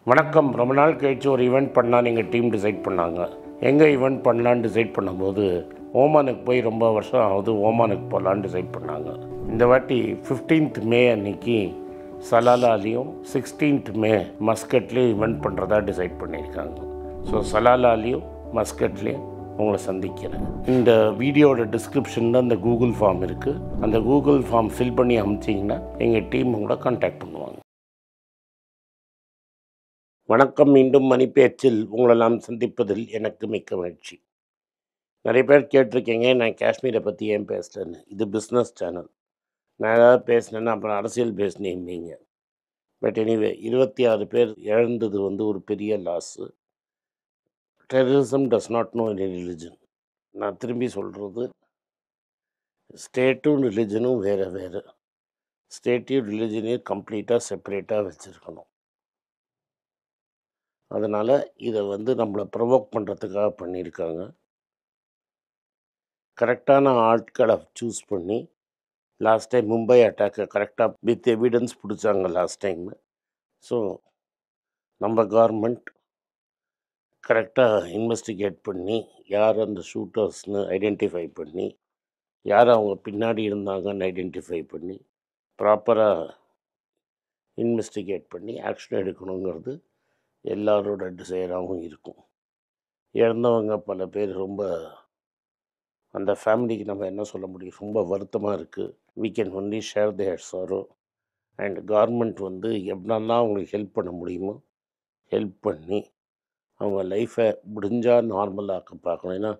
வணக்கம். ரொம்ப நாள் கழிச்சு ஒரு ஈவெண்ட் பண்ணலாம் எங்கள் டீம் டிசைட் பண்ணாங்க. எங்கே ஈவெண்ட் பண்ணலான்னு டிசைட் பண்ணும்போது ஓமானுக்கு போய் ரொம்ப வருஷம் ஆகுது, ஓமானுக்கு போகலான்னு டிசைட் பண்ணாங்க. இந்த வாட்டி 15th மே அன்னைக்கு சலாலாலையும் 16th மே மஸ்கட்லேயும் ஈவெண்ட் பண்ணுறதா டிசைட் பண்ணியிருக்காங்க. ஸோ சலாலாலையும் மஸ்கட்லேயும் உங்களை சந்திக்கிறேன். இந்த வீடியோட டிஸ்கிரிப்ஷனில் அந்த கூகுள் ஃபார்ம் இருக்குது. அந்த கூகுள் ஃபார்ம் ஃபில் பண்ணி அனுப்பிச்சிங்கன்னா எங்கள் டீம் உங்களை கான்டாக்ட் பண்ணுவாங்க. வணக்கம். மீண்டும் மணிப்பேச்சில் உங்களெல்லாம் சந்திப்பதில் எனக்கு மிக்க மகிழ்ச்சி. நிறைய பேர் கேட்டிருக்கீங்க, நான் காஷ்மீரை பற்றி ஏன் பேசுகிறேன்னு. இது பிஸ்னஸ் சேனல். நான் ஏதாவது பேசினேன்னா அப்புறம் அரசியல் பேசினீங்க. பட் எனிவே 26 பேர் இழந்தது ஒரு பெரிய loss. Terrorism does not know any religion. நான் திரும்பி சொல்கிறது, ஸ்டேட்டும் ரிலிஜனும் வேறு வேறு. ஸ்டேட்டையும் ரிலிஜனையும் கம்ப்ளீட்டாக செப்பரேட்டாக வச்சுருக்கணும். அதனால் இதை நம்மளை ப்ரொவோக் பண்ணுறதுக்காக பண்ணியிருக்காங்க. கரெக்டான ஆட்களை சூஸ் பண்ணி லாஸ்ட் டைம் மும்பை அட்டாக்கை கரெக்டாக வித் எவிடன்ஸ் பிடிச்சாங்க லாஸ்ட் டைம். ஸோ நம்ம கவர்மெண்ட் கரெக்டாக இன்வெஸ்டிகேட் பண்ணி யார் அந்த ஷூட்டர்ஸ்னு ஐடென்டிஃபை பண்ணி யார் அவங்க பின்னாடி இருந்தாங்கன்னு ஐடென்டிஃபை பண்ணி ப்ராப்பராக இன்வெஸ்டிகேட் பண்ணி ஆக்ஷன் எடுக்கணுங்கிறது எல்லாரோட டிசைராகவும் இருக்கும். இறந்தவங்க பல பேர் ரொம்ப, அந்த ஃபேமிலிக்கு நம்ம என்ன சொல்ல முடியும், ரொம்ப வருத்தமாக இருக்குது. we can only share their sorrow. And government எப்படின்னா அவங்களுக்கு ஹெல்ப் பண்ண முடியுமோ ஹெல்ப் பண்ணி அவங்க லைஃப்பை முடிஞ்சால் நார்மலாக பார்க்கணும். ஏன்னா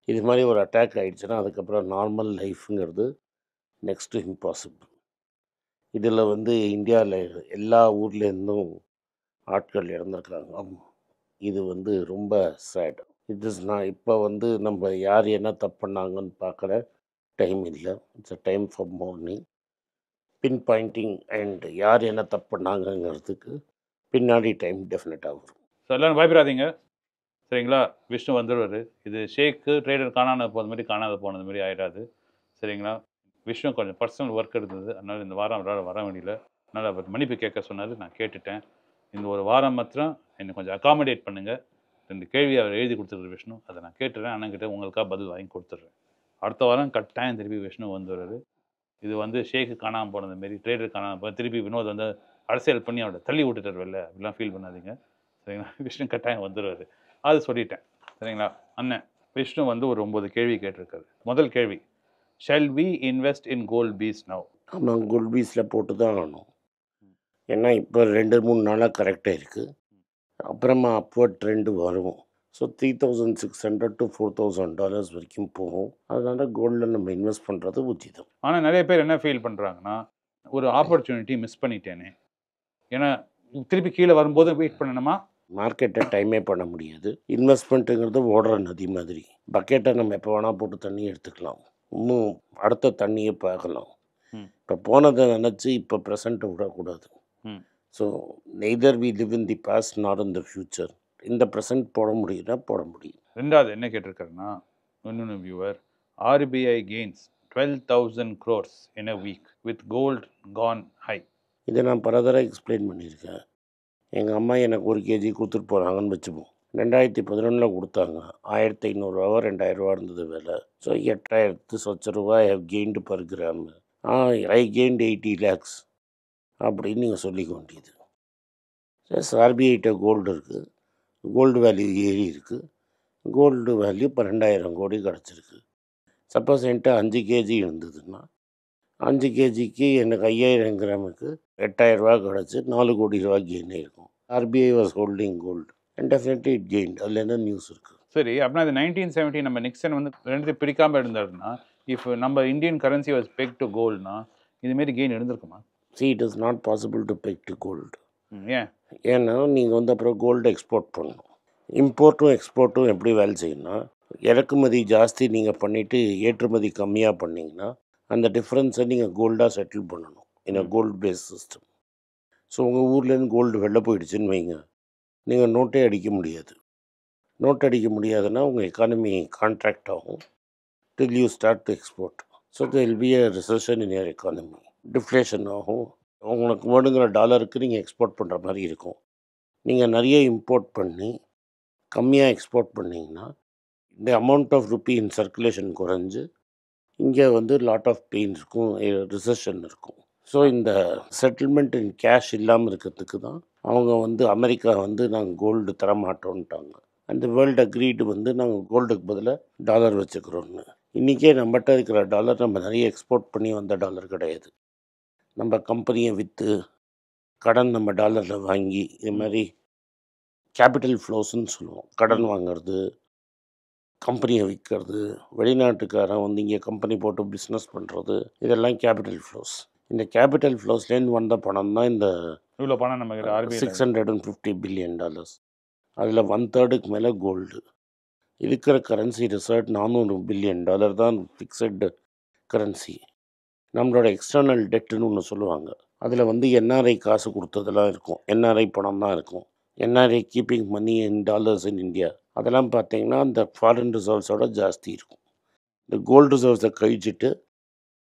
இது மாதிரி ஒரு அட்டாக் ஆகிடுச்சுன்னா அதுக்கப்புறம் நார்மல் லைஃப்புங்கிறது நெக்ஸ்ட்டு இம்பாசிபிள். இதில் இந்தியாவில் எல்லா ஊர்லேருந்தும் ஆட்கள் இறந்துருக்காங்க. இது ரொம்ப சேட். நான் இப்போ நம்ம யார் என்ன தப்பு பண்ணாங்கன்னு பார்க்குற டைம் இல்லை. It's a time for mourning pinpointing and யார் என்ன தப்பு பண்ணாங்கங்கிறதுக்கு பின்னாடி டைம் டெஃபினட்டாக வரும். ஸோ எல்லோரும் பயப்படாதீங்க, சரிங்களா? விஷ்ணு வந்துடுவார். இது ஷேக்கு ட்ரேடர் காணாத போனது மாதிரி ஆகிடாது, சரிங்களா? விஷ்ணு கொஞ்சம் பர்சனல் ஒர்க் இருந்தது, அதனால் இந்த வாரம் அவரால் வர வேண்டியல. அதனால் அவர் மன்னிப்பு கேட்க சொன்னார், நான் கேட்டுட்டேன். இந்த ஒரு வாரம் மாத்திரம் என்னை கொஞ்சம் அகாமடேட் பண்ணுங்கள். 2 கேள்வி அவர் எழுதி கொடுத்துருரு விஷ்ணு, அதை நான் கேட்டுறேன். அண்ணன்கிட்ட உங்களுக்காக பதில் வாங்கி கொடுத்துட்றேன். அடுத்த வாரம் கட்டாயம் திருப்பி விஷ்ணு வந்துடுறாரு. இது ஷேக்கு காணாமல் போனது மாரி, ட்ரேடர் காணாமல் போன திருப்பி வினோத் அரசியல் பண்ணி அவரை தள்ளி விட்டுட்டார் வெளில, அப்படிலாம் ஃபீல் பண்ணாதீங்க, சரிங்களா? விஷ்ணு கட்டாயம் வந்துடுவார், அது சொல்லிட்டேன், சரிங்களா? அண்ணன் விஷ்ணு ஒரு 9 கேள்வி கேட்டிருக்காரு. முதல் கேள்வி, shall we invest in gold bees now? ஆமாம், கோல்ட் பீஸில் போட்டு தான் ஆகணும். ஏன்னா இப்போ 2-3 நாளாக கரெக்டாக இருக்குது. அப்புறமா அப்வர்ட் ட்ரெண்டு வரும். ஸோ $3,600 to $4,000 வரைக்கும் போகும். அதனால் கோல்டில் நம்ம இன்வெஸ்ட் பண்ணுறது உச்சிதம். ஆனால் நிறைய பேர் என்ன ஃபீல் பண்ணுறாங்கன்னா, ஒரு ஆப்பர்ச்சுனிட்டி மிஸ் பண்ணிட்டேனே, ஏன்னா திருப்பி கீழே வரும்போது வெயிட் பண்ணணுமா? மார்க்கெட்டை டைமே பண்ண முடியாது. இன்வெஸ்ட்மெண்ட்டுங்கிறது ஓடுற நதி மாதிரி. பக்கெட்டை நம்ம எப்போ வேணால் போட்டு தண்ணி எடுத்துக்கலாம், இன்னும் அடுத்த தண்ணியை பார்க்கலாம். இப்போ போனதை நினச்சி இப்போ ப்ரெசண்ட்டை விடக்கூடாது. So neither we live in the past not in the future. இந்த ப்ரெசன்ட் போட முடியும்னா போட முடியும். ரெண்டாவது என்ன கேட்டிருக்காருன்னா, இன்னொன்று viewer, RBI gains 12,000 crores in a week with gold gone high. இதை நான் பல தடவை எக்ஸ்பிளைன் பண்ணியிருக்கேன். எங்கள் அம்மா எனக்கு 1 kg கொடுத்துட்டு போகிறாங்கன்னு வச்சுப்போம். 2011 கொடுத்தாங்க. 1,500 ரூபா 2,000 ரூபா இருந்தது விலை. ஸோ 8,000 சொச்ச ரூபா I have gained per gram. I gained 80 lakhs அப்படின்னு நீங்கள் சொல்லிக்க வேண்டியது. ப்ளஸ் ஆர்பிஐட்ட கோல்டு இருக்குது, கோல்டு வேல்யூ ஏறி இருக்குது. கோல்டு வேல்யூ 12,000 கோடி கிடச்சிருக்கு. சப்போஸ் என்கிட்ட 5 kg இருந்ததுன்னா 5 kgக்கு எனக்கு 5,000 கிராமுக்கு 8,000 ரூபா கிடச்சி 4 கோடி ரூபா கெயின் ஆகிருக்கும். RBI was holding gold and definitely it gained. அதில் என்ன நியூஸ் இருக்குது? சரி, அப்படின்னா அது 1970 நம்ம நிக்சன் ரெண்டுத்தையும் பிரிக்காமல் இருந்தாருன்னா, இஃப் நம்ம Indian currency was peg to கோல்டுனா இதுமாரி கெயின் இருந்திருக்குமா? See, it is not possible to peg to gold. ஏன்? ஏன்னா நீங்கள் அப்புறம் கோல்டு எக்ஸ்போர்ட் பண்ணணும். இம்போர்ட்டும் எக்ஸ்போர்ட்டும் எப்படி வேலை செய்யணும்னா, இறக்குமதி ஜாஸ்தி நீங்கள் பண்ணிவிட்டு ஏற்றுமதி கம்மியாக பண்ணிங்கன்னா அந்த டிஃப்ரென்ஸை நீங்கள் கோல்டாக செட்டில் பண்ணணும் இன் அ கோல்டு பேஸ் சிஸ்டம். ஸோ உங்கள் ஊர்லேருந்து கோல்டு வெளில போயிடுச்சுன்னு வைங்க, நீங்கள் நோட்டே அடிக்க முடியாது. நோட் அடிக்க முடியாதுன்னா உங்கள் எக்கானமி கான்ட்ராக்ட் ஆகும் till you start to export. So there will be a recession in your economy. Deflation ஆகும். உங்களுக்கு வேணுங்கிற டாலருக்கு நீங்கள் எக்ஸ்போர்ட் பண்ணுற மாதிரி இருக்கும். நீங்கள் நிறைய இம்போர்ட் பண்ணி கம்மியாக எக்ஸ்போர்ட் பண்ணிங்கன்னா இந்த amount of rupee in circulation குறைஞ்சு இங்கே வந்து லாட் ஆஃப் பெயின் இருக்கும், ரிசெஷன் இருக்கும். ஸோ இந்த செட்டில்மெண்ட் இன் கேஷ் இல்லாமல் இருக்கிறதுக்கு தான் அவங்க வந்து அமெரிக்கா வந்து நாங்கள் கோல்டு தரமாட்டோன்ட்டாங்க. அந்த வேர்ல்டு அக்ரீடு வந்து நாங்கள் கோல்டுக்கு பதிலாக டாலர் வச்சுக்கிறோன்னு. இன்றைக்கே நம்மகிட்ட இருக்கிற டாலர் நம்ம நிறைய எக்ஸ்போர்ட் பண்ணி வந்த டாலர் கிடையாது. நம்ம கம்பெனியை விற்று கடன் நம்ம டாலரில் வாங்கி இது மாதிரி கேபிட்டல் ஃப்ளோஸ்ன்னு சொல்லுவோம். கடன் வாங்கிறது, கம்பெனியை விற்கிறது, வெளிநாட்டுக்காரன் வந்து இங்கே கம்பெனி போட்டு பிஸ்னஸ் பண்ணுறது, இதெல்லாம் கேபிட்டல் ஃப்ளோஸ். இந்த கேபிட்டல் ஃப்ளோஸ்லேருந்து வந்த பணம் தான் இந்த இவ்வளோ பணம் நம்ம $650 பில்லியன். அதில் 1/3 மேலே கோல்டு. இருக்கிற கரன்சி ரிசர்வ் $400 பில்லியன் தான் ஃபிக்ஸட் கரன்சி. நம்மளோட எக்ஸ்டர்னல் டெட்டுன்னு ஒன்று சொல்லுவாங்க. அதில் வந்து என்ஆர்ஐ காசு கொடுத்ததெல்லாம் இருக்கும், என்ஆர்ஐ பணம் தான் இருக்கும். NRI keeping money in dollars in India, அதெல்லாம் பார்த்தீங்கன்னா அந்த ஃபாரின் ரிசர்வ்ஸோட ஜாஸ்தி இருக்கும். இந்த கோல்டு ரிசர்வ்ஸை கழிச்சிட்டு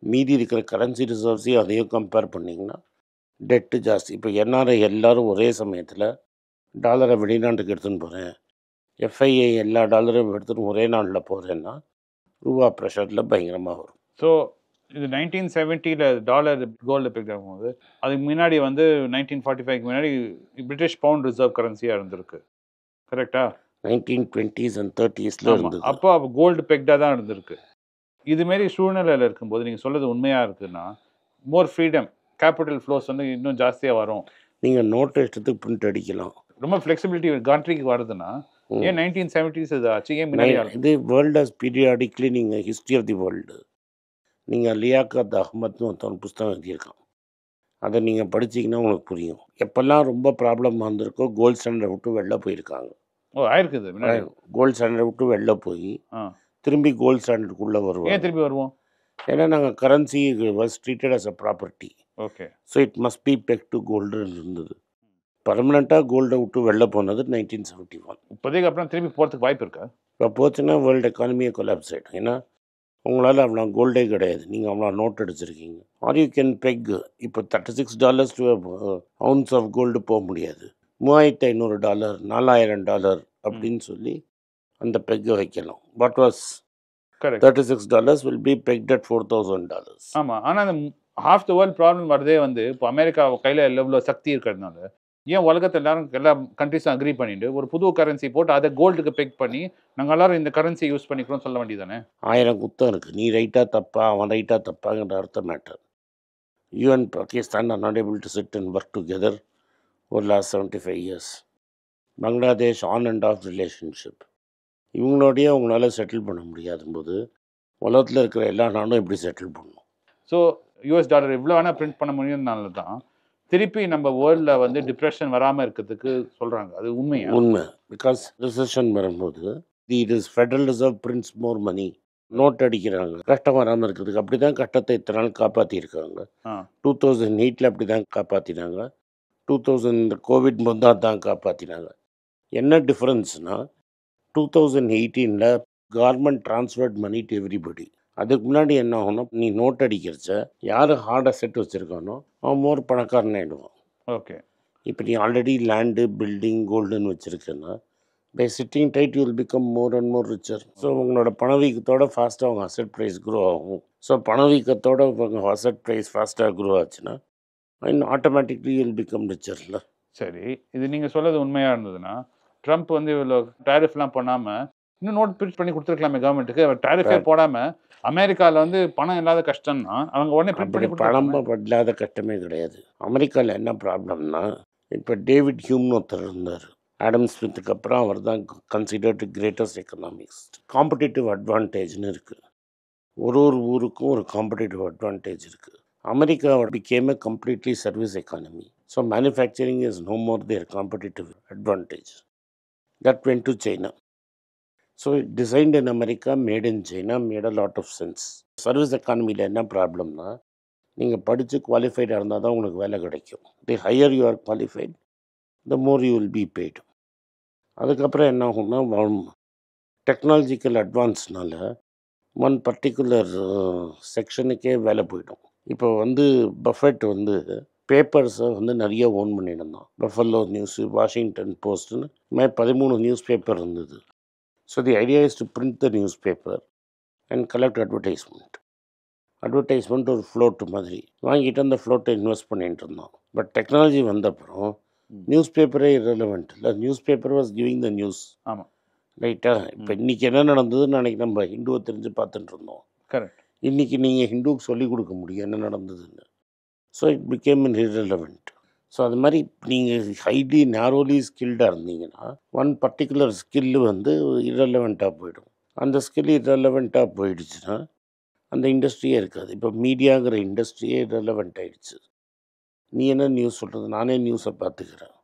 மீதி இருக்கிற கரன்சி ரிசர்வ்ஸையும் அதையும் கம்பேர் பண்ணிங்கன்னா டெட்டு ஜாஸ்தி. இப்போ என்ஆர்ஐ எல்லோரும் ஒரே சமயத்தில் டாலரை வெளிநாட்டுக்கு எடுத்துன்னு போகிறேன், எஃப்ஐஐ எல்லா டாலரையும் எடுத்துகிட்டு ஒரே நாளில் போகிறேன்னா ரூபா ப்ரெஷரில் பயங்கரமாக வரும். ஸோ இது 1970 டாலர் கோல்டு பிக் ஆகும்போது அதுக்கு முன்னாடி வந்து 1945 முன்னாடி பிரிட்டிஷ் பவுண்ட் ரிசர்வ் கரன்சியாக இருந்திருக்கு, கரெக்டா? 1920s and 30s இருந்தது. அப்போ கோல்டு பெக்டாக தான் இருந்திருக்கு. இதுமாரி சூழ்நிலையில் இருக்கும்போது நீங்கள் சொல்கிறது உண்மையாக இருக்குன்னா மோர் ஃப்ரீடம், கேபிட்டல் ஃப்ளோஸ் வந்து இன்னும் ஜாஸ்தியாக வரும். நீங்கள் நோட் இஷ்டத்துக்கு பிரிண்ட் அடிக்கலாம். ரொம்ப ஃப்ளெக்சிபிலிட்டி கண்ட்ரிக்கு வருதுன்னா ஏன் 1970s இது ஆச்சு? ஏன் முன்னாடி இது வேர்ல்ட் ஹஸ் பீரியாடிக்லி நீங்கள் ஹிஸ்ட்ரி ஆஃப் தி வேர்ல்டு நீங்கள் லியாக்கத் அஹ்மத்னு ஒருத்தவன் புஸ்தகம் எழுதியிருக்கான். அதை நீங்கள் படிச்சிங்கன்னா உங்களுக்கு புரியும். எப்போல்லாம் ரொம்ப ப்ராப்ளம் வந்திருக்கோ கோல்டு ஸ்டாண்டர்ட் விட்டு வெளில போயிருக்காங்க. ஆயிருக்குது கோல்டு ஸ்டாண்டர்ட் விட்டு வெளில போய் திரும்பி கோல்டு ஸ்டாண்டர்டுக்குள்ளே வருவோம். ஏன் திரும்பி வருவோம்? ஏன்னா நாங்கள் currency was treated as a property. Okay. So it must be peg to கோல்டுன்னு இருந்தது. பர்மனெண்ட்டாக கோல்டை விட்டு வெளில போனது 1971. இப்போதைக்கு அப்புறம் திரும்பி போகிறதுக்கு வாய்ப்பு இருக்கா? இப்போ போச்சுன்னா வேர்ல்டு எக்கானமியை கொலாப்ஸ் ஆகிடும். ஏன்னா உங்களால் அவ்வளோ கோல்டே கிடையாது, நீங்கள் அவ்வளோ நோட் அடிச்சிருக்கீங்க. ஆர் யூ கேன் பெக். இப்போ $36 டு அவுன்ஸ் ஆஃப் கோல்டு போக முடியாது. $3500, $4000 அப்படின்னு சொல்லி அந்த பெக்கை வைக்கலாம். What was $36 will be pegged at $4000. ஆமாம். ஆனால் அந்த ஹாஃப் த வேர்ல்ட் ப்ராப்ளம் வரதே வந்து இப்போ அமெரிக்கா கையில் எவ்வளோ சக்தி இருக்கிறதுனால ஏன் உலகத்தில் எல்லா கண்ட்ரிஸும் அக்ரி பண்ணிட்டு ஒரு புது கரன்சி போட்டு அதை கோல்டுக்கு பெக் பண்ணி நாங்கள் எல்லாரும் இந்த கரன்சி யூஸ் பண்ணிக்கிறோம் சொல்ல வேண்டியதானே? 1000 குத்தம் இருக்குது. நீ ரைட்டாக தப்பா அவன் ரைட்டாக தப்பாங்கிற அர்த்தம் matter. You and Pakistan are not able to sit and work together ஒரு last 75 years. Bangladesh on and off relationship. இவங்களோடையே அவங்களால செட்டில் பண்ண முடியாத போது உலகத்தில் இருக்கிற எல்லா நாடும் எப்படி செட்டில் பண்ணணும்? ஸோ யூஎஸ் டாலர் எவ்வளோ வேணால் பிரிண்ட் பண்ண முடியும்னால தான் திருப்பி நம்ம வேர்ல்டில் வந்து டிப்ரெஷன் வராமல் இருக்கிறதுக்கு சொல்கிறாங்க. அது உண்மையா? உண்மை. பிகாஸ் ரிசெஷன் வரும்போது it is federal reserve prints more money. Note அடிக்கிறாங்க கஷ்டம் வராமல் இருக்கிறதுக்கு. அப்படி தான் கஷ்டத்தை இத்தனை நாள் காப்பாற்றிருக்காங்க. 2008 அப்படி தான் காப்பாற்றினாங்க. 2000 கோவிட் போது தான் காப்பாற்றினாங்க. என்ன டிஃப்ரென்ஸ்னால் 2018 government transferred money to everybody. அதுக்கு முன்னாடி என்ன ஆகும்னா நீ நோட் அடிக்கிறச்ச யார் ஹார்ட் அசெட் வச்சுருக்கானோ அவன் மோர் பணக்காரன் ஆகிடுவான். ஓகே. இப்போ நீ ஆல்ரெடி லேண்டு பில்டிங் கோல்டுன்னு வச்சுருக்கேன்னா by sitting tight you will become more and more richer. So உங்களோட பணவீக்கத்தோட ஃபாஸ்ட்டாக அவங்க அசெட் ப்ரைஸ் க்ரோ ஆகும். ஸோ பணவீக்கத்தோட உங்கள் அசெட் ப்ரைஸ் ஃபாஸ்ட்டாக க்ரோ ஆச்சுன்னா இன்னும் ஆட்டோமேட்டிக்லி யூ வில் பிகம் ரிச்சர்ல. சரி, இது நீங்கள் சொல்கிறது உண்மையாக இருந்ததுன்னா ட்ரம்ப் வந்து இவ்வளோ டேரிஃப்லாம் பண்ணாமல் இன்னும் நோட் பிரிண்ட் பண்ணி கொடுத்துருக்கலாமே கவர்மெண்ட்டுக்கு. டேரிஃபே போடாமல் அமெரிக்காவில் வந்து பணம் இல்லாத கஷ்டம்னா அவங்க உடனே பிரிண்ட் பண்ணி பணம் இல்லாத கஷ்டமே கிடையாது. அமெரிக்காவில் என்ன ப்ராப்ளம்னா இப்போ டேவிட் ஹியூம்னு ஒருத்தர் இருந்தார். ஆடம் ஸ்மித்துக்கு அப்புறம் அவர் தான் கன்சிடர்டு கிரேட்டஸ்ட் எக்கனாமிக்ஸ்ட். காம்படிட்டிவ் அட்வான்டேஜ்னு இருக்குது. ஒரு ஊருக்கும் ஒரு காம்படிட்டிவ் அட்வான்டேஜ் இருக்குது. America became a completely service economy. So manufacturing is no more their competitive advantage. That went to China. So it designed in America, made in China, made a lot of sense. Service economy என்ன ப்ராப்ளம்னா நீங்கள் படித்து குவாலிஃபைடாக இருந்தால் தான் உங்களுக்கு வேலை கிடைக்கும். தி higher you are qualified the more you will be paid. அதுக்கப்புறம் என்ன ஆகும்னா டெக்னாலஜிக்கல் அட்வான்ஸ்னால ஒன் பர்டிகுலர் செக்ஷனுக்கே வேலை போயிடும். இப்போ வந்து பஃபெட் வந்து பேப்பர்ஸை வந்து நிறைய ஓன் பண்ணியிருந்தான். பஃபல்லோ நியூஸு, வாஷிங்டன் போஸ்ட்டுன்னு இந்த மாதிரி 13 நியூஸ் பேப்பர் இருந்தது. So the idea is to print the news paper and collect advertisement ஒரு ஃப்ளோட்டு மாதிரி வாங்கிட்டு அந்த ஃப்ளோட்டை இன்வெஸ்ட் பண்ணிட்டு இருந்தோம். பட் டெக்னாலஜி வந்த அப்புறம் நியூஸ் பேப்பரே இரலவெண்ட் இல்லை. News paper was giving the news. ஆமாம், ரைட்டாக. இப்போ இன்றைக்கி என்ன நடந்ததுன்னு அன்றைக்கி நம்ம ஹிந்துவை தெரிஞ்சு பார்த்துட்டு இருந்தோம். கரெக்ட். இன்றைக்கி நீங்கள் ஹிந்துவுக்கு சொல்லிக் கொடுக்க முடியும் என்ன நடந்ததுன்னு. So it became in irrelevant. So அது மாதிரி நீங்கள் ஹைலி நேரோலி ஸ்கில்டாக இருந்தீங்கன்னா ஒன் பர்டிகுலர் ஸ்கில்லு வந்து இரலவெண்ட்டாக போயிடும். அந்த ஸ்கில் இரலவெண்ட்டாக போயிடுச்சுன்னா அந்த இண்டஸ்ட்ரியே இருக்காது. இப்போ மீடியாங்கிற இண்டஸ்ட்ரியே இரலவெண்ட் ஆகிடுச்சு. நீ என்ன நியூஸ் சொல்கிறது, நானே நியூஸை பார்த்துக்கிறேன்.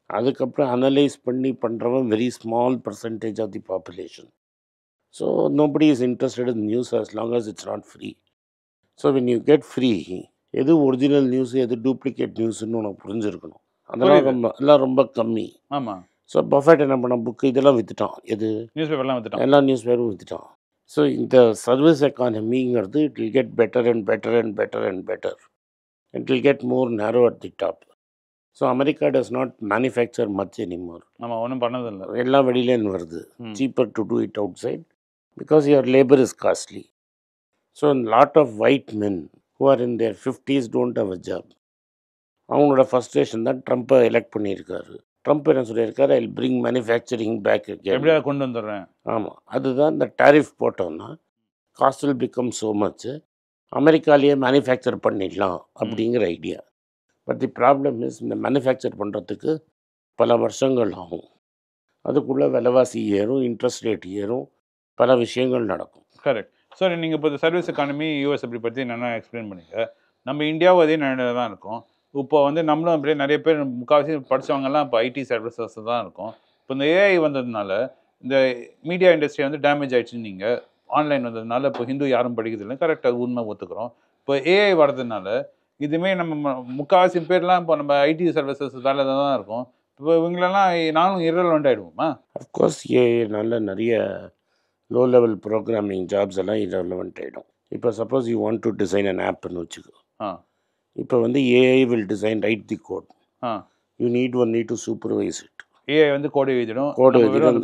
அதுக்கப்புறம் அனலைஸ் பண்ணி பண்ணுறவன் very small percentage of the population. So nobody is interested in news as long as it's not free. So when you get free, எது ஒரிஜினல் நியூஸ் எது டூப்ளிகேட் நியூஸ்ன்னு உனக்கு புரிஞ்சிருக்கணும். அதெல்லாம் எல்லாம் ரொம்ப கம்மி. ஆமாம். ஸோ பஃபெட் என்ன பண்ண புக்கு இதெல்லாம் விற்றுட்டான். எது நியூஸ் பேப்பர்லாம் விற்றுட்டான். எல்லா நியூஸ் பேப்பரும் விற்றுட்டான். ஸோ இந்த சர்வீஸ் எக்கானமிங்கிறது it will get better and better and better and better. It will get more narrow at the top. So America does not manufacture much anymore. நம்ம ஒன்றும் பண்ணதில்லை. எல்லாம் வெளியிலேருந்து வருது. Cheaper to do it outside because your labour is costly. So lot of white men who are in their 50s don't have a job. அவங்களோட frustration தான் ட்ரம்ப்பை elect பண்ணியிருக்காரு. ட்ரம்ப் என்ன சொல்லியிருக்காரு, I will bring manufacturing back again. எப்படியா கொண்டு வந்துடுறேன். ஆமாம், அதுதான் இந்த டேரிஃப் போட்டோன்னா cost will become so much, அமெரிக்காலேயே மேனுஃபேக்சர் பண்ணிடலாம் அப்படிங்கிற idea. But the problem is இந்த மேனுஃபேக்சர் பண்ணுறதுக்கு பல வருஷங்கள் ஆகும். அதுக்குள்ளே விலைவாசி ஏறும், இன்ட்ரெஸ்ட் ரேட் ஏறும், பல விஷயங்கள் நடக்கும். கரெக்ட். ஸோ நீங்கள் இப்போ சர்வீஸ் எக்கானமி யூஎஸ் அப்படி பற்றி என்னென்ன எக்ஸ்பிளைன் பண்ணிங்க. நம்ம இந்தியாவும் அதே நிலையில் தான் இருக்கும். இப்போ வந்து நம்மளும் அப்படியே நிறைய பேர் முக்கால்வாசி படித்தவங்கலாம் இப்போ ஐடி சர்வீசஸ் தான் இருக்கும். இப்போ இந்த ஏஐ வந்ததுனால இந்த மீடியா இண்டஸ்ட்ரி வந்து டேமேஜ் ஆகிடுச்சுன்னு நீங்கள் ஆன்லைன் வந்ததுனால இப்போ ஹிந்து யாரும் படிக்கிறதில்லை. கரெக்ட், அது உண்மை ஒத்துக்கிறோம். இப்போ ஏஐ வர்றதுனால இதுவுமே நம்ம முக்கால்வாசி பேர்லாம் இப்போ நம்ம ஐடி சர்வீசஸ் வேலை தான் இருக்கும். இப்போ இவங்களெல்லாம் நானும் இரலவெண்ட் ஆகிடுவோமா? அஃப்கோர்ஸ் ஏஐ நல்ல நிறைய லோ லெவல் ப்ரோக்ராமிங் ஜாப்ஸ் எல்லாம் இரலவெண்ட் ஆகிடும். இப்போ suppose you want to design an ஆப்னு வச்சுக்கோ. இப்போ வந்து AI will design write the code. You need only to supervise it. AI வந்து கோடு எழுதிடும்,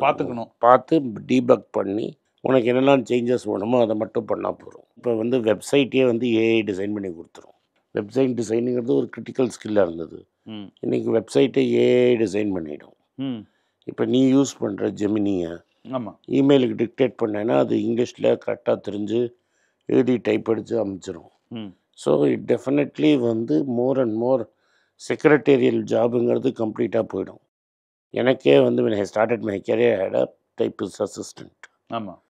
பார்த்துக்கணும், பார்த்து டீபக் பண்ணி உனக்கு என்னெல்லாம் சேஞ்சஸ் வேணுமோ அதை மட்டும் பண்ணால் போதும். இப்போ வந்து வெப்சைட்டே வந்து ஏஐ டிசைன் பண்ணி கொடுத்துரும். வெப்சைட் டிசைனுங்கிறது ஒரு கிரிட்டிக்கல் ஸ்கில்லாக இருந்தது. இன்றைக்கி வெப்சைட்டை ஏஐ டிசைன் பண்ணிடும். இப்போ நீ யூஸ் பண்ணுற ஜெமினியை ஆமாம் இமெயிலுக்கு டிக்டேட் பண்ணேன்னா அது இங்கிலீஷில் கரெக்டாக தெரிஞ்சு எழுதி டைப் அடித்து அமைச்சிரும். ஸோ இட் டெஃபினெட்லி வந்து மோர் அண்ட் மோர் செக்ரட்டேரியல் ஜாபுங்கிறது கம்ப்ளீட்டாக போயிடும். எனக்கே வந்து when I started my career I had a typist assistant. ஆமாம்.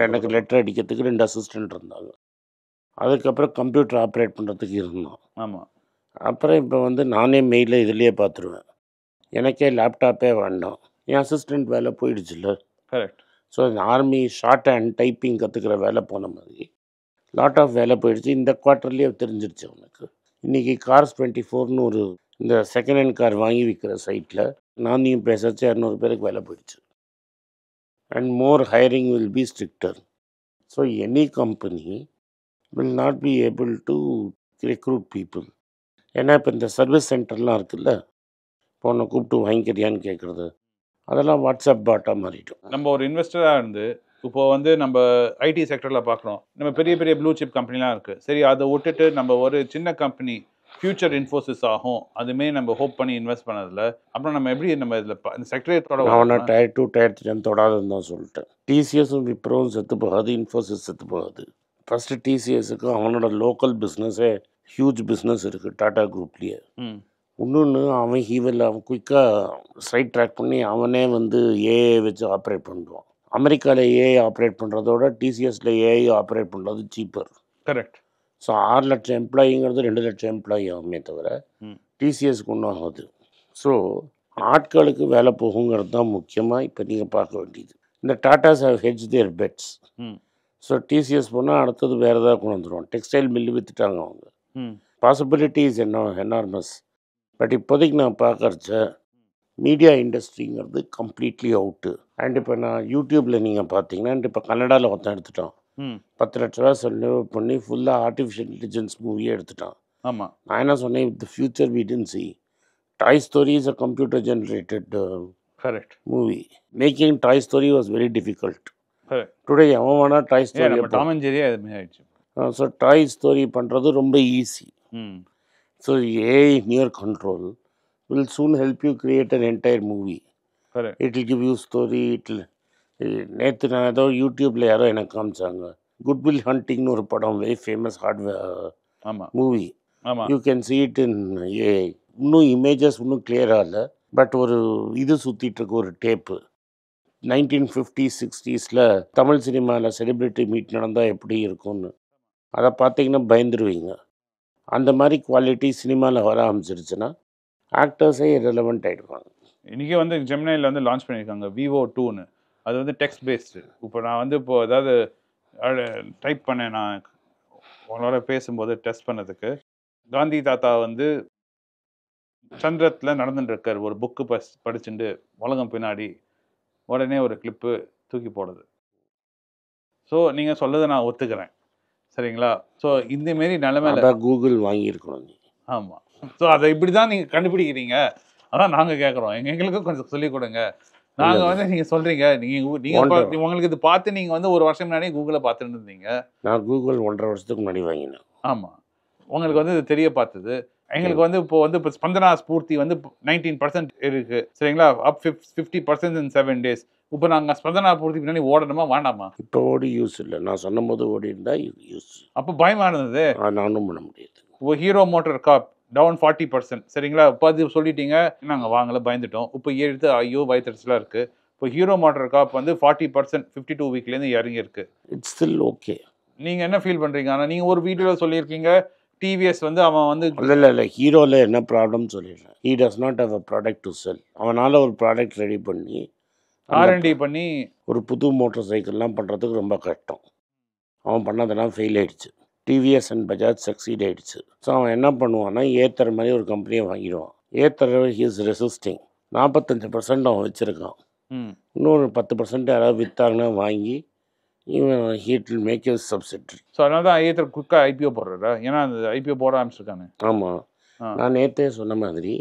எனக்கு லெட்டர் அடிக்கிறதுக்கு 2 அசிஸ்டண்ட் இருந்தாங்க. அதுக்கப்புறம் கம்ப்யூட்டர் ஆப்ரேட் பண்ணுறதுக்கு இருந்தோம். ஆமாம். அப்புறம் இப்போ வந்து நானே மெயிலில் இதுலேயே பார்த்துருவேன். எனக்கே லேப்டாப்பே வேண்டாம், என் அசிஸ்டண்ட் வேலை போயிடுச்சுல்ல. Correct. So army shorthand typing கற்றுக்கிற வேலை போன மாதிரி லாட் ஆஃப் வேலை போயிடுச்சு. இந்த குவார்ட்டர்லேயே தெரிஞ்சிருச்சு அவனுக்கு. இன்றைக்கி கார்ஸ் 24ன்னு ஒரு இந்த செகண்ட் ஹேண்ட் கார் வாங்கி விற்கிற சைட்டில் நானையும் பேசச்சு 200 பேருக்கு வேலை போயிடுச்சு. And more hiring will be stricter. So any company will not be able to recruit people. ஏன்னா இப்போ இந்த சர்வீஸ் சென்டர்லாம் இருக்குல்ல, இப்போ உன்னை கூப்பிட்டு வாங்கிக்கிறியான்னு கேட்குறது, அதெல்லாம் வாட்ஸ்அப் பாட்டாக மாறிட்டோம். நம்ம ஒரு இன்வெஸ்டராக இருந்து இப்போ வந்து நம்ம ஐடி செக்டரில் பார்க்குறோம், நம்ம பெரிய பெரிய ப்ளூ சிப் கம்பெனிலாம் இருக்குது. சரி, அதை விட்டுட்டு நம்ம ஒரு சின்ன கம்பெனி ஃபியூச்சர் இன்ஃபோசிஸ் ஆகும் அதுமே நம்ம ஹோப் பண்ணி இன்வெஸ்ட் பண்ணதில்ல. அப்புறம் நம்ம எப்படி நம்ம இதில் இந்த செக்டரே அவனை டயர் 2 டயர் 3 தொடாதுன்னு தான் சொல்லிட்டேன். டிசிஎஸும் விப்ரோவும் செத்து போகாது, இன்ஃபோசிஸ் செத்து போகாது. ஃபஸ்ட்டு டிசிஎஸுக்கு அவனோட லோக்கல் பிஸ்னஸே ஹியூஜ் பிஸ்னஸ் இருக்குது டாடா குரூப்லேயே. இன்னொன்று அவன் குயிக்காக சைட் ட்ராக் பண்ணி அவனே வந்து ஏஐ வச்சு ஆப்ரேட் பண்ணுவான். அமெரிக்காவில் ஏஐ ஆப்ரேட் பண்ணுறதோட டிசிஎஸில் ஏஐ ஆப்ரேட் பண்ணுறது சீப்பர். கரெக்ட். ஸோ 6 லட்சம் எம்ப்ளாயிங்கிறது 2 லட்சம் எம்ப்ளாயி ஆகுமே தவிர டிசிஎஸ்க்கு ஒன்றும் ஆகுது. ஸோ ஆட்களுக்கு வேலை போகுங்கிறது தான் முக்கியமாக இப்போ நீங்கள் பார்க்க வேண்டியது. இந்த Tatas have hedge their bets. So TCS போனால் அடுத்தது வேறு ஏதாவது கொண்டு வந்துடுவோம். டெக்ஸ்டைல் மில்லு விற்றுட்டாங்க அவங்க. பாசிபிலிட்டிஸ் என்னார்மஸ். பட் இப்போதைக்கு நான் பார்க்குறச்ச மீடியா இண்டஸ்ட்ரிங்கிறது கம்ப்ளீட்லி அவுட்டு. அண்ட் இப்போ நான் யூடியூப்பில் நீங்கள் பார்த்தீங்கன்னா இப்போ கன்னடாவில் ஒருத்தன் எடுத்துட்டான், 10 லட்ச ரூபா செலவு பண்ணி ஃபுல்லாக ஆர்டிஃபிஷியல் இன்டெலிஜென்ஸ் மூவியே எடுத்துட்டான். ஆமாம் நான் என்ன சொன்னேன், the future we didn't see. Toy Story is a computer generated correct movie. Making Toy Story was very difficult. Correct. Today அவன் வேணா Toy ஏன் Story நம்ம டாம் அண்ட் ஜெரியே அது மாதிரி ஆயிடுச்சு. ஸோ Toy Story பண்ணுறது ரொம்ப ஈஸி. ம் So AI in your control will soon help you create an entire movie. Correct. It will give you story. நேற்று நான் ஏதோ யூடியூப்பில் யாரோ எனக்கு காமிச்சாங்க, குட்வில் ஹண்டிங்னு ஒரு படம், வெரி ஃபேமஸ் ஹார்ட்வேர் ஆமாம் மூவி. ஆமாம் you can see it in AI. இன்னும் இமேஜஸ் இன்னும் கிளியராக இல்லை, பட் ஒரு இது சுற்றிட்டு இருக்கு, ஒரு டேப்பு 1950s 60s தமிழ் சினிமாவில் செலிப்ரிட்டி மீட் நடந்தால் எப்படி இருக்கும்னு. அதை பார்த்தீங்கன்னா பயந்துருவீங்க. அந்த மாதிரி குவாலிட்டி சினிமாவில் வர ஆரம்பிச்சிருச்சுன்னா ஆக்டர்ஸே ரெலவெண்ட் ஆகிடுவாங்க. இன்றைக்கி வந்து ஜெமினியில் வந்து லான்ச் பண்ணியிருக்காங்க Vivo 2ன்னு. அது வந்து டெக்ஸ்ட் பேஸ்டு. இப்போ நான் வந்து இப்போது ஏதாவது டைப் பண்ணேன், நான் உங்களோட பேசும்போது டெஸ்ட் பண்ணதுக்கு, காந்தி தாத்தா வந்து சந்திரத்தில் நடந்துட்டுருக்கார், ஒரு புக்கு படிச்சுட்டு உலகம் பின்னாடி, உடனே ஒரு கிளிப்பு தூக்கி போடுது. ஸோ நீங்கள் சொல்லதை நான் ஒத்துக்கிறேன், சரிங்களா? ஸோ இந்தமாரி நிலைமையில கூகுள் வாங்கியிருக்கணும் நீ. ஆமாம். ஸோ அதை இப்படி தான் நீங்கள் கண்டுபிடிக்கிறீங்க. அதான் நாங்கள் கேட்குறோம், எங்களுக்கும் கொஞ்சம் சொல்லிக் கொடுங்க. நாங்கள் வந்து நீங்கள் சொல்கிறீங்க, நீங்கள் உங்களுக்கு இது பார்த்து நீங்கள் வந்து ஒரு வருஷம் முன்னாடி கூகுளை பார்த்துட்டு இருந்தீங்க. நான் கூகுள் 1.5 வருஷத்துக்கு முன்னாடி வாங்கினேன். ஆமாம், உங்களுக்கு வந்து இது தெரிய பார்த்தது. எங்களுக்கு வந்து இப்போ ஸ்பந்தனா ஸ்பூர்த்தி வந்து 19% இருக்குது, சரிங்களா? அப் 50% in 7 days. இப்போ நாங்கள் ஸ்பந்தனா ஸ்பூர்த்தி பின்னாடி ஓடணுமா வேண்டாமா? இப்போ ஓடி யூஸ் இல்லை, நான் சொன்ன போது ஓடி இருந்தால் யூஸ். அப்போ பயமாக இருந்தது, நானும் பண்ண முடியாது. இப்போ ஹீரோ மோட்டார் கார்ப் டவுன் 40%, சரிங்களா? இப்போ அது சொல்லிட்டீங்க, நாங்கள் வாங்கலை, பயந்துட்டோம். இப்போ எடுத்து ஐயோ வயிற்றுலாம் இருக்குது. இப்போ ஹீரோ மோட்டார் கார்ப் வந்து 40% 52 வீக்லேருந்து இறங்கியிருக்கு. It's still okay. நீங்கள் என்ன ஃபீல் பண்ணுறீங்க? ஆனால் நீங்கள் ஒரு வீடியோவில் சொல்லியிருக்கீங்க, டிவிஎஸ் வந்து அவன் வந்து இல்லை ஹீரோவில் என்ன ப்ராப்ளம் சொல்லிடுறேன். He does not have a product to sell. அவனால் ஒரு ப்ராடக்ட் ரெடி பண்ணி R&D பண்ணி ஒரு புது மோட்டார் சைக்கிள்லாம் பண்ணுறதுக்கு ரொம்ப கஷ்டம். அவன் பண்ணதெல்லாம் ஃபெயில் ஆகிடுச்சு. டிவிஎஸ் அண்ட் பஜாஜ் சக்சீட் ஆகிடுச்சு. ஸோ அவன் என்ன பண்ணுவான்னா, ஏத்தர் மாதிரி ஒரு கம்பெனியை வாங்கிடுவான். Ather he's resisting. 45% அவன் வச்சுருக்கான். இன்னொரு 10% யாராவது விற்றாங்கன்னா வாங்கி இவன் he'd will make you subsidiary. So அதனால தான் ஏத்தர் குயிக்காக ஐபிஓ போடுறாரு. ஏன்னா அந்த ஐபிஓ போட ஆரம்பிச்சிருக்காங்க. ஆமாம், நான் நேற்றே சொன்ன மாதிரி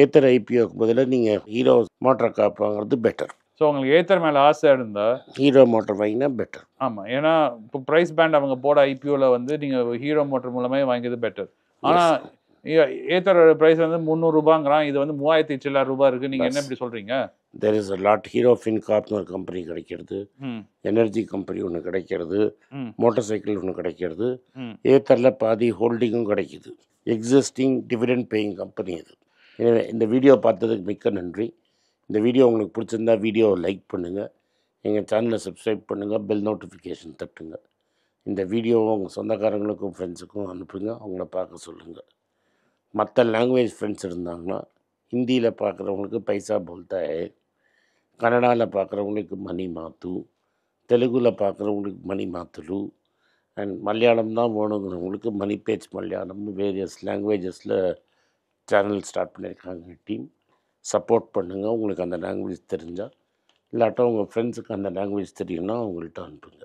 ஏத்தர் ஐபிஓக்கு பதிலாக நீங்கள் ஹீரோ மோட்டார் கார்ப் வாங்குறது பெட்டர். ஸோ உங்களுக்கு ஏத்தர் மேலே ஆசை இருந்தால் ஹீரோ மோட்டார் வாங்கினா பெட்டர். ஆமாம், ஏன்னா இப்போ ப்ரைஸ் பேண்ட் அவங்க போட ஐபிஓவில் வந்து நீங்கள் ஹீரோ மோட்டர் மூலமே வாங்கியது பெட்டர். ஆனால் ஏத்தரோட ப்ரைஸ் வந்து 300 ரூபாங்கிறான், இது வந்து 3000 சில்லற ரூபாய் இருக்குது. நீங்கள் என்ன இப்படி சொல்கிறீங்க? There is a lot. Hero ஃபின்கார்ப்னு ஒரு கம்பெனி கிடைக்கிறது, எனர்ஜி கம்பெனி ஒன்று கிடைக்கிறது, மோட்டார் சைக்கிள் ஒன்று கிடைக்கிறது, ஏத்தரில் பாதி ஹோல்டிங்கும் கிடைக்கிது. எக்ஸிஸ்டிங் டிவிடெண்ட் பேயிங் கம்பெனி இது. எனவே இந்த வீடியோ பார்த்ததுக்கு மிக்க நன்றி. இந்த வீடியோ உங்களுக்கு பிடிச்சிருந்தா வீடியோவை லைக் பண்ணுங்கள், எங்கள் சேனலை சப்ஸ்கிரைப் பண்ணுங்கள், பெல் நோட்டிஃபிகேஷன் தட்டுங்க. இந்த வீடியோவை உங்கள் சொந்தக்காரங்களுக்கும் ஃப்ரெண்ட்ஸுக்கும் அனுப்புங்க, அவங்கள பார்க்க சொல்லுங்கள். மற்ற லாங்குவேஜ் ஃப்ரெண்ட்ஸ் இருந்தாங்கன்னா, ஹிந்தியில் பார்க்குறவங்களுக்கு பைசா போல்தா ஹை, கன்னடாவில் பார்க்குறவங்களுக்கு மணி மாத்து, தெலுங்கில் பார்க்குறவங்களுக்கு மணி மாத்துலு, அண்ட் மலையாளம் தான் வேணுங்கிறவங்களுக்கு மணி பேஜ் மலையாளம், வேரியஸ் லாங்குவேஜஸில் சேனல் ஸ்டார்ட் பண்ணியிருக்காங்க டீம். சப்போர்ட் பண்ணுங்கள். உங்களுக்கு அந்த லாங்குவேஜ் தெரிஞ்சால், இல்லாட்டா உங்கள் ஃப்ரெண்ட்ஸுக்கு அந்த லாங்குவேஜ் தெரியும்னா அவங்கள்ட்ட அனுப்புங்க.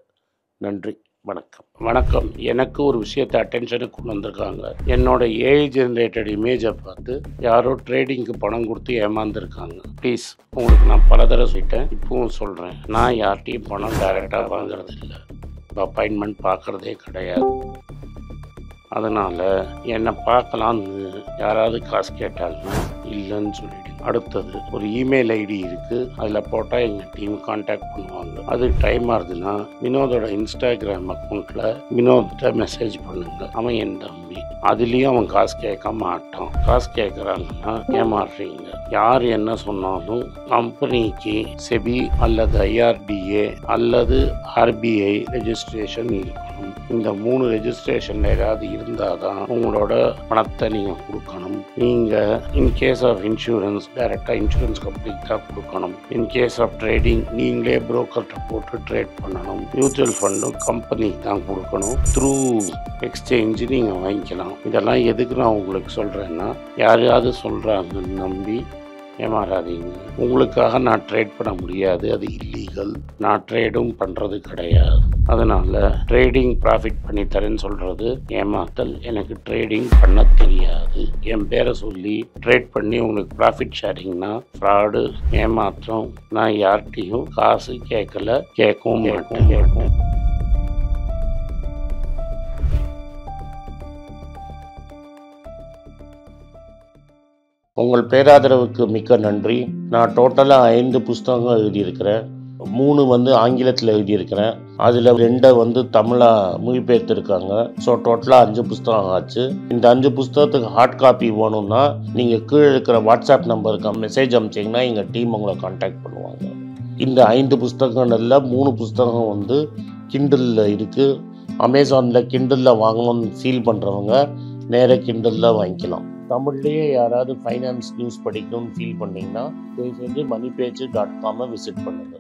நன்றி, வணக்கம். எனக்கு ஒரு விஷயத்தை அட்டென்ஷனுக்கு கொண்டு வந்திருக்காங்க. என்னோட ஏஐ ஜென்ரேட்டட் இமேஜை பார்த்து யாரோ ட்ரேடிங்க்கு பணம் கொடுத்து ஏமாந்துருக்காங்க. ப்ளீஸ், உங்களுக்கு நான் பல தடவை சொல்லிட்டேன், இப்பவும் சொல்கிறேன், நான் யார்கிட்டையும் பணம் டைரெக்டாக வாங்குறது இல்லை, அப்பாயின்மெண்ட் பார்க்குறதே கிடையாது. அதனால் என்னை பார்க்கலான்னு யாராவது காசு கேட்டாலும் இல்லைன்னு சொல்லிவிடுங்க. அடுத்தது ஒரு இமெயில் ஐடி இருக்குது, அதில் போட்டால் எங்கள் டீம் கான்டாக்ட் பண்ணுவாங்க. அது டைம் ஆகுதுன்னா வினோதோட இன்ஸ்டாகிராம் அக்கௌண்ட்டில் வினோத்திட்ட மெசேஜ் பண்ணுங்க. அவன் என் தம்பி, அதுலேயும் அவன் காசு கேட்க மாட்டான். காசு கேட்குறாங்கன்னா ஏமாறுறீங்க. யார் என்ன சொன்னாலும் கம்பெனிக்கு செபி அல்லது IRDA அல்லது RBI ரெஜிஸ்ட்ரேஷன் இருக்கணும். இந்த 3 ரெஜிஸ்ட்ரேஷன் ஏதாவது இருந்தால் தான் உங்களோட பணத்தை நீங்கள் கொடுக்கணும். நீங்கள் இன்கேஸ் ஆஃப் இன்சூரன்ஸ் டைரெக்டாக இன்சூரன்ஸ் கம்பெனிக்கு தான் கொடுக்கணும். இன்கேஸ் ஆஃப் ட்ரேடிங் நீங்களே புரோக்கர்கிட்ட போட்டு ட்ரேட் பண்ணணும். மியூச்சுவல் ஃபண்டும் கம்பெனிக்கு தான் கொடுக்கணும். த்ரூ எக்ஸ்சேஞ்சு நீங்கள் வாங்கிக்கலாம். இதெல்லாம் எதுக்கு நான் உங்களுக்கு சொல்கிறேன்னா, யாரையாவது சொல்கிறாங்கன்னு நம்பி ஏமாறாதீங்க. உங்களுக்காக நான் ட்ரேட் பண்ண முடியாது, அது இல்லீகல். நான் ட்ரேடும் பண்ணுறது கிடையாது. அதனால் ட்ரேடிங் ப்ராஃபிட் பண்ணி தரேன்னு சொல்கிறது ஏமாத்தல். எனக்கு ட்ரேடிங் பண்ண தெரியாது. என் பேரை சொல்லி ட்ரேட் பண்ணி உங்களுக்கு ப்ராஃபிட் ஷேரிங்னா ஃப்ராடு, ஏமாற்றம். நான் யார்கிட்டையும் காசு கேட்கல, கேட்கவும் மாட்டேன். உங்கள் பேராதரவுக்கு மிக்க நன்றி. நான் டோட்டலாக 5 புஸ்தகங்கள் எழுதியிருக்கிறேன். 3 வந்து ஆங்கிலத்தில் எழுதியிருக்கிறேன். அதில் 2 தமிழாக மொழிபெயர்த்துருக்காங்க. ஸோ டோட்டலாக 5 புஸ்தகம் ஆச்சு. இந்த 5 புஸ்தகத்துக்கு ஹார்ட் காப்பி வேணும்னா நீங்கள் கீழே இருக்கிற வாட்ஸ்அப் நம்பருக்கு மெசேஜ் அனுப்பிச்சிங்கன்னா எங்கள் டீம் உங்களை கான்டாக்ட் பண்ணுவாங்க. இந்த 5 புஸ்தகங்களில் 3 புஸ்தகம் கிண்டலில் இருக்குது. அமேசானில் கிண்டலில் வாங்கணும்னு ஃபீல் பண்ணுறவங்க நேராக கிண்டலில் வாங்கிக்கலாம். தமிழ்லேயே யாராவது ஃபைனான்ஸ் நியூஸ் படிக்கணும்னு ஃபீல் பண்ணிங்கன்னா தயவுசெஞ்சு moneypage.com விசிட் பண்ணுங்கள்.